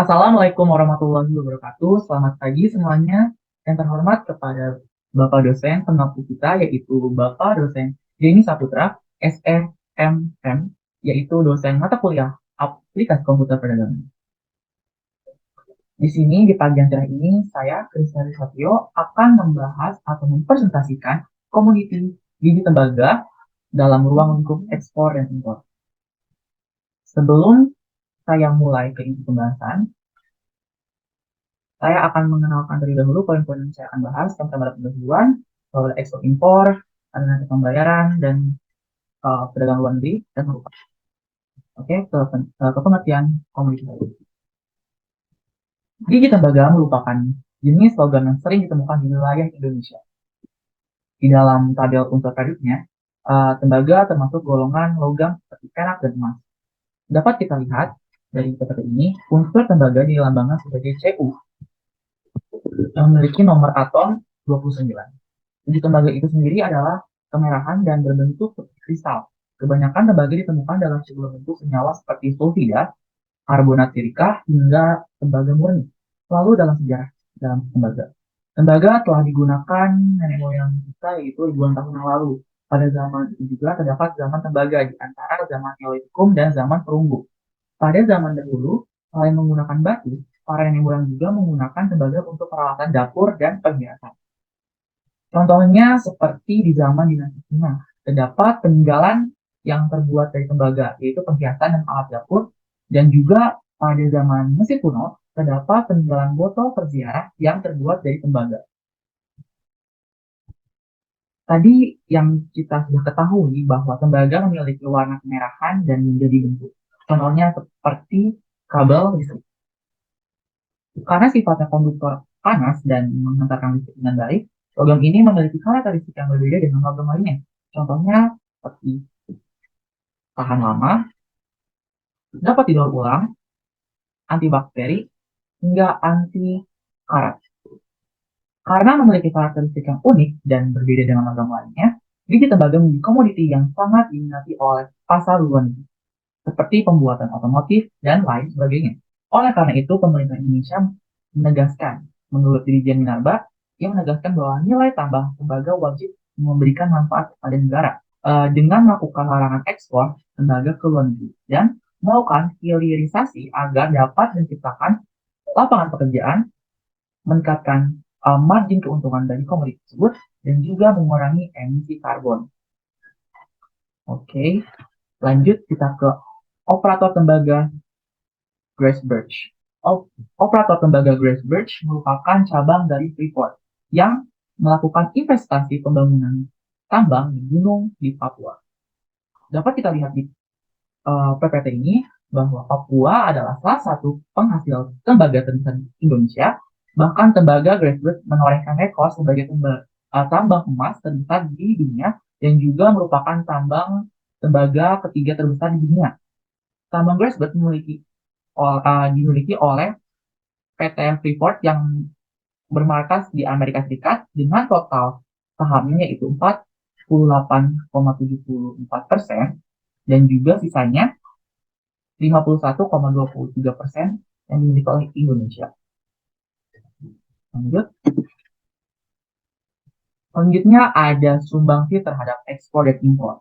Assalamualaikum warahmatullahi wabarakatuh. Selamat pagi semuanya. Yang terhormat kepada Bapak dosen pengampu kita, yaitu Bapak dosen Denny Saputra, SMM, yaitu dosen mata kuliah aplikasi komputer perdagangan. Di sini, di pagi yang cerah ini, saya, Krisna Satyo, akan membahas atau mempresentasikan komoditi biji tembaga dalam ruang lingkup ekspor dan impor. Sebelum saya mulai ke inti pembahasan, saya akan mengenalkan terlebih dahulu poin-poin yang saya akan bahas tentang pada pendahuluan, ekspor impor, alternatif pembayaran, dan perdagangan luar negeri, dan merupakan. Oke, ke pengertian komoditi. Gigi tembaga merupakan jenis logam yang sering ditemukan di wilayah Indonesia. Di dalam tabel unsur periodnya, tembaga termasuk golongan logam seperti perak dan emas. Dapat kita lihat dari seperti ini, unsur tembaga dilambangkan sebagai Cu yang memiliki nomor atom 29. Biji tembaga itu sendiri adalah kemerahan dan berbentuk seperti kristal. Kebanyakan tembaga ditemukan dalam sebuah bentuk senyawa seperti sulfida, karbonat sirika, hingga tembaga murni. Lalu dalam sejarah dalam tembaga. Tembaga telah digunakan nenek moyang kita yaitu ribuan tahun yang lalu. Pada zaman itu juga terdapat zaman tembaga di antara zaman Neolitikum dan zaman perunggu. Pada zaman dahulu, selain menggunakan batu, para nenek moyang juga menggunakan tembaga untuk peralatan dapur dan perhiasan. Contohnya seperti di zaman dinasti Cina, terdapat peninggalan yang terbuat dari tembaga, yaitu perhiasan dan alat dapur, dan juga pada zaman Mesir kuno, terdapat peninggalan botol berziarah yang terbuat dari tembaga. Tadi yang kita sudah ketahui bahwa tembaga memiliki warna kemerahan dan menjadi bentuk. Contohnya seperti kabel listrik. Karena sifatnya konduktor panas dan menghantarkan listrik dengan baik, logam ini memiliki karakteristik yang berbeda dengan logam lainnya. Contohnya seperti tahan lama, dapat didaur ulang, antibakteri, hingga anti karat. Karena memiliki karakteristik yang unik dan berbeda dengan logam lainnya, biji tembaga menjadi komoditi yang sangat diminati oleh pasar luar negeri, seperti pembuatan otomotif dan lain sebagainya. Oleh karena itu, pemerintah Indonesia menegaskan, menurut Dirjen Minerba, ia menegaskan bahwa nilai tambah tembaga wajib memberikan manfaat kepada negara dengan melakukan larangan ekspor tembaga ke luar negeri dan melakukan hilirisasi agar dapat menciptakan lapangan pekerjaan, meningkatkan margin keuntungan dari komoditi tersebut, dan juga mengurangi emisi karbon. Oke, lanjut kita ke operator tembaga Grace Birch. Operator tembaga Grace Birch merupakan cabang dari Freeport yang melakukan investasi pembangunan tambang di gunung di Papua. Dapat kita lihat di PPT ini bahwa Papua adalah salah satu penghasil tembaga terbesar di Indonesia. Bahkan tembaga Grace Birch menorehkan rekor sebagai tambang emas terbesar di dunia dan juga merupakan tambang tembaga ketiga terbesar di dunia. Tambang Grace Birch dimiliki oleh PT Freeport yang bermarkas di Amerika Serikat dengan total sahamnya yaitu 48,74% dan juga sisanya 51,23% yang dimiliki oleh Indonesia. Selanjutnya ada sumbangsi terhadap ekspor dan impor.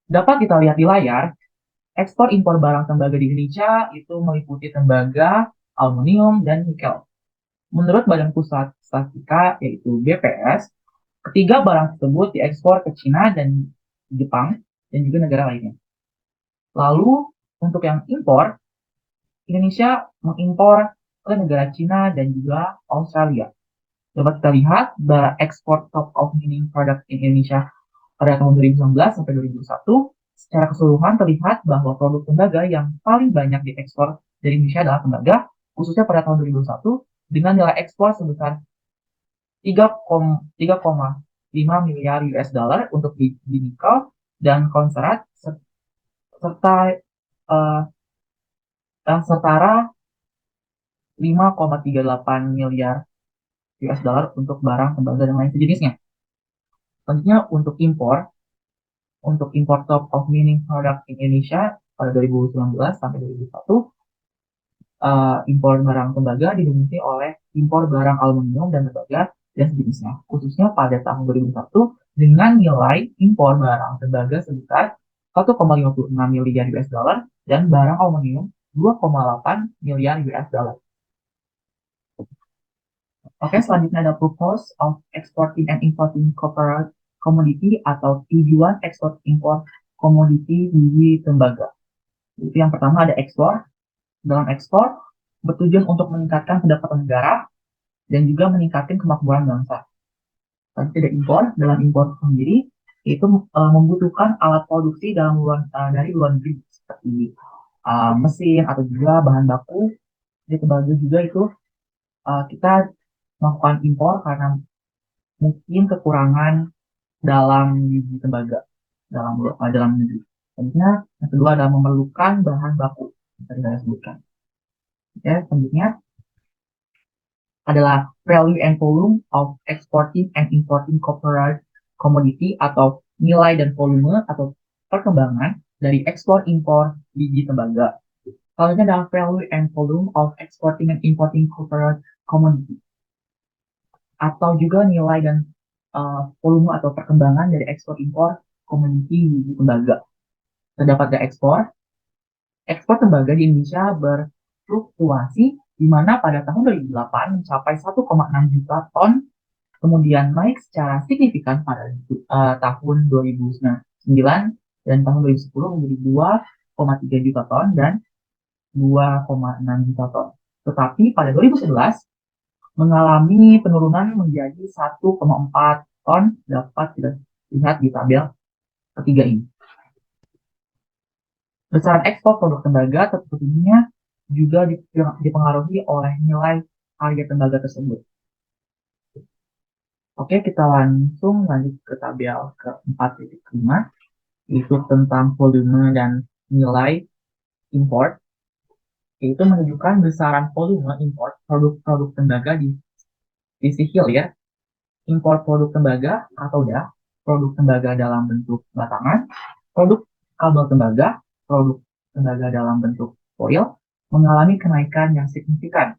Dapat kita lihat di layar, ekspor impor barang tembaga di Indonesia itu meliputi tembaga, aluminium, dan nikel. Menurut Badan Pusat Statistika yaitu BPS, ketiga barang tersebut diekspor ke Cina dan Jepang dan juga negara lainnya. Lalu untuk yang impor, Indonesia mengimpor ke negara Cina dan juga Australia. Dapat kita lihat bahwa ekspor top of mining product in Indonesia pada tahun 2019 sampai 2021 secara keseluruhan terlihat bahwa produk tembaga yang paling banyak diekspor dari Indonesia adalah tembaga, khususnya pada tahun 2021 dengan nilai ekspor sebesar 3,5 miliar US dollar untuk di nikel dan konserat serta setara 5,38 miliar US dollar untuk barang tembaga dan lain sejenisnya. Selanjutnya untuk impor top of mining product in Indonesia pada 2019 sampai 2021 impor barang tembaga didominasi oleh impor barang aluminium dan tembaga dan sejenisnya, khususnya pada tahun 2001 dengan nilai impor barang tembaga sebesar 1,56 miliar US dollar dan barang aluminium 2,8 miliar US dollar. Oke, selanjutnya ada purpose of exporting and importing copper commodity atau tujuan ekspor impor komoditi biji tembaga. Itu yang pertama ada ekspor. Dalam ekspor bertujuan untuk meningkatkan pendapatan negara dan juga meningkatkan kemakmuran bangsa. Tapi tidak impor, dalam impor sendiri itu membutuhkan alat produksi dari luar negeri seperti mesin atau juga bahan baku. Jadi tembaga juga itu kita melakukan impor karena mungkin kekurangan dalam biji tembaga dalam negeri. Selanjutnya yang kedua adalah memerlukan bahan baku yang tadi saya sebutkan. Ya, selanjutnya adalah value and volume of exporting and importing copper commodity atau nilai dan volume atau perkembangan dari ekspor impor biji tembaga. Selanjutnya adalah value and volume of exporting and importing copper commodity atau juga nilai dan volume atau perkembangan dari ekspor impor komoditi biji tembaga. Terdapat ekspor tembaga di Indonesia berfluktuasi di mana pada tahun 2008 mencapai 1,6 juta ton, kemudian naik secara signifikan pada tahun 2009 dan tahun 2010 menjadi 2,3 juta ton dan 2,6 juta ton. Tetapi pada 2011 mengalami penurunan menjadi 1,4 ton, dapat kita lihat di tabel ketiga ini. Besaran ekspor produk tembaga tentunya juga dipengaruhi oleh nilai harga tembaga tersebut. Oke, kita langsung lanjut ke tabel ke-4.5, yaitu tentang volume dan nilai import, yaitu menunjukkan besaran volume import produk-produk tembaga di sisi hilir. Impor produk tembaga atau produk tembaga dalam bentuk batangan, produk kabel tembaga, produk tembaga dalam bentuk foil mengalami kenaikan yang signifikan.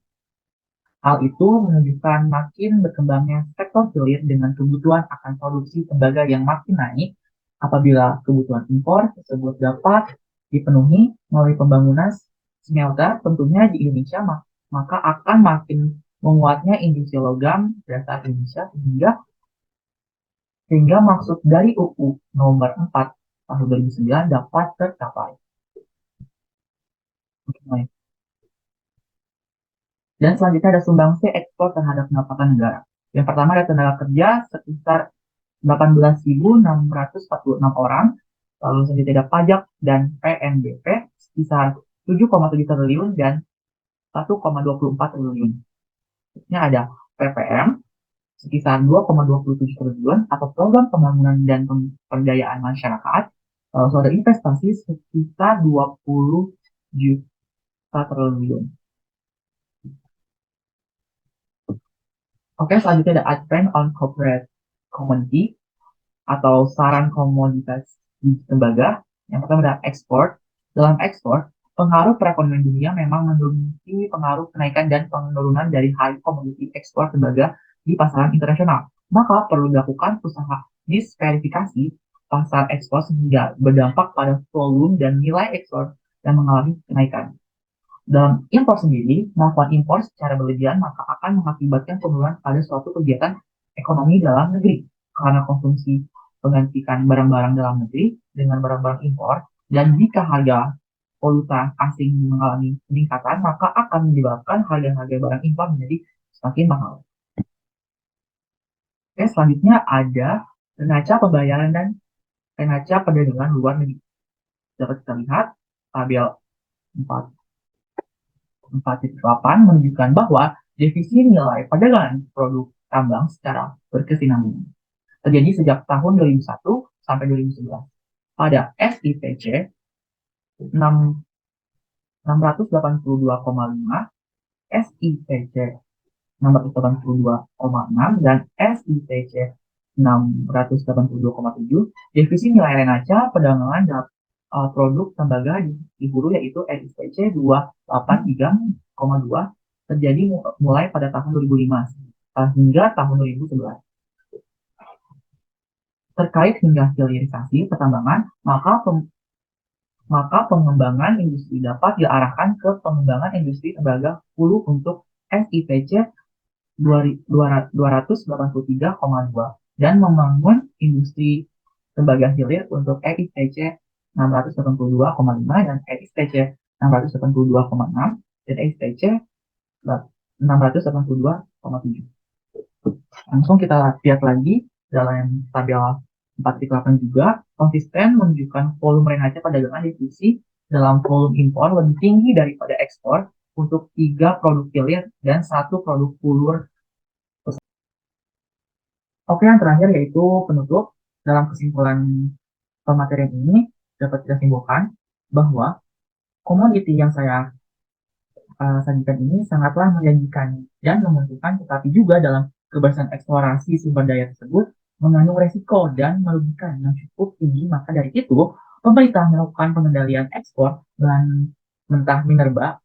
Hal itu menunjukkan makin berkembangnya sektor hilir dengan kebutuhan akan produksi tembaga yang makin naik. Apabila kebutuhan impor tersebut dapat dipenuhi melalui pembangunan smelter tentunya di Indonesia, maka akan makin menguatnya industri logam dasar Indonesia sehingga maksud dari UU nomor 4 tahun 2009 dapat tercapai. Dan selanjutnya ada sumbangsi ekspor terhadap pendapatan negara. Yang pertama ada tenaga kerja sekitar 18.646 orang, lalu selanjutnya ada pajak dan PNBP sekitar 7,7 triliun dan 1,24 triliun. Selanjutnya ada PPM sekitar 2,27 triliun atau program pembangunan dan pemberdayaan masyarakat. Lalu ada investasi sekitar 20 juta triliun. Oke, selanjutnya ada advent on corporate commodity atau saran komoditas di tembaga. Yang pertama ada ekspor. Dalam ekspor, pengaruh perekonomian dunia memang mendominasi pengaruh kenaikan dan penurunan dari harga komoditi ekspor tembaga di pasaran internasional. Maka perlu dilakukan usaha disverifikasi pasar ekspor sehingga berdampak pada volume dan nilai ekspor yang mengalami kenaikan. Dalam impor sendiri, melakukan impor secara berlebihan maka akan mengakibatkan penurunan pada suatu kegiatan ekonomi dalam negeri karena konsumsi menggantikan barang-barang dalam negeri dengan barang-barang impor, dan jika harga valuta asing mengalami peningkatan maka akan menyebabkan harga-harga barang impor menjadi semakin mahal. Oke, selanjutnya ada neraca pembayaran dan neraca perdagangan luar negeri. Dapat kita lihat tabel 4.8 menunjukkan bahwa defisit nilai perdagangan produk tambang secara berkesinambungan terjadi sejak tahun 2001 sampai 2011. Pada SIPC 682,5, SIPC 682,6 dan SIPC 682,7, defisit nilai neraca perdagangan produk tembaga di hulu yaitu SIPC 283 terjadi mulai pada tahun 2005 hingga tahun 2011. Terkait hingga hilirisasi pertambangan, maka pengembangan industri dapat diarahkan ke pengembangan industri tembaga hulu untuk SIPC 283,2 dan membangun industri tembaga hilir untuk EIPC 682,5 dan EIPC 682,6 dan EIPC 682,7. Langsung kita lihat lagi dalam tabel 4.8 juga konsisten menunjukkan volume renata perdagangan divisi dalam volume impor lebih tinggi daripada ekspor untuk 3 produk hilir dan 1 produk hulu. Oke, yang terakhir yaitu penutup. Dalam kesimpulan pematerian ini dapat kita simpulkan bahwa komoditi yang saya sajikan ini sangatlah menjanjikan dan menguntungkan, tetapi juga dalam keberhasilan eksplorasi sumber daya tersebut mengandung resiko dan merugikan yang cukup tinggi. Maka dari itu, pemerintah melakukan pengendalian ekspor bahan mentah minerba.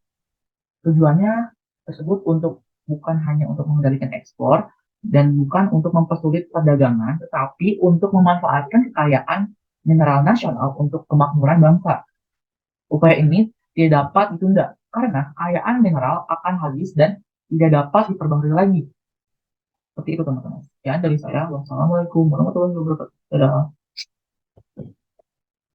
Tujuannya tersebut bukan hanya untuk mengendalikan ekspor dan bukan untuk mempersulit perdagangan, tetapi untuk memanfaatkan kekayaan mineral nasional untuk kemakmuran bangsa. Upaya ini tidak dapat ditunda karena kekayaan mineral akan habis dan tidak dapat diperbarui lagi. Seperti itu teman-teman. Ya, dari saya. Wassalamualaikum warahmatullahi wabarakatuh. Dadah.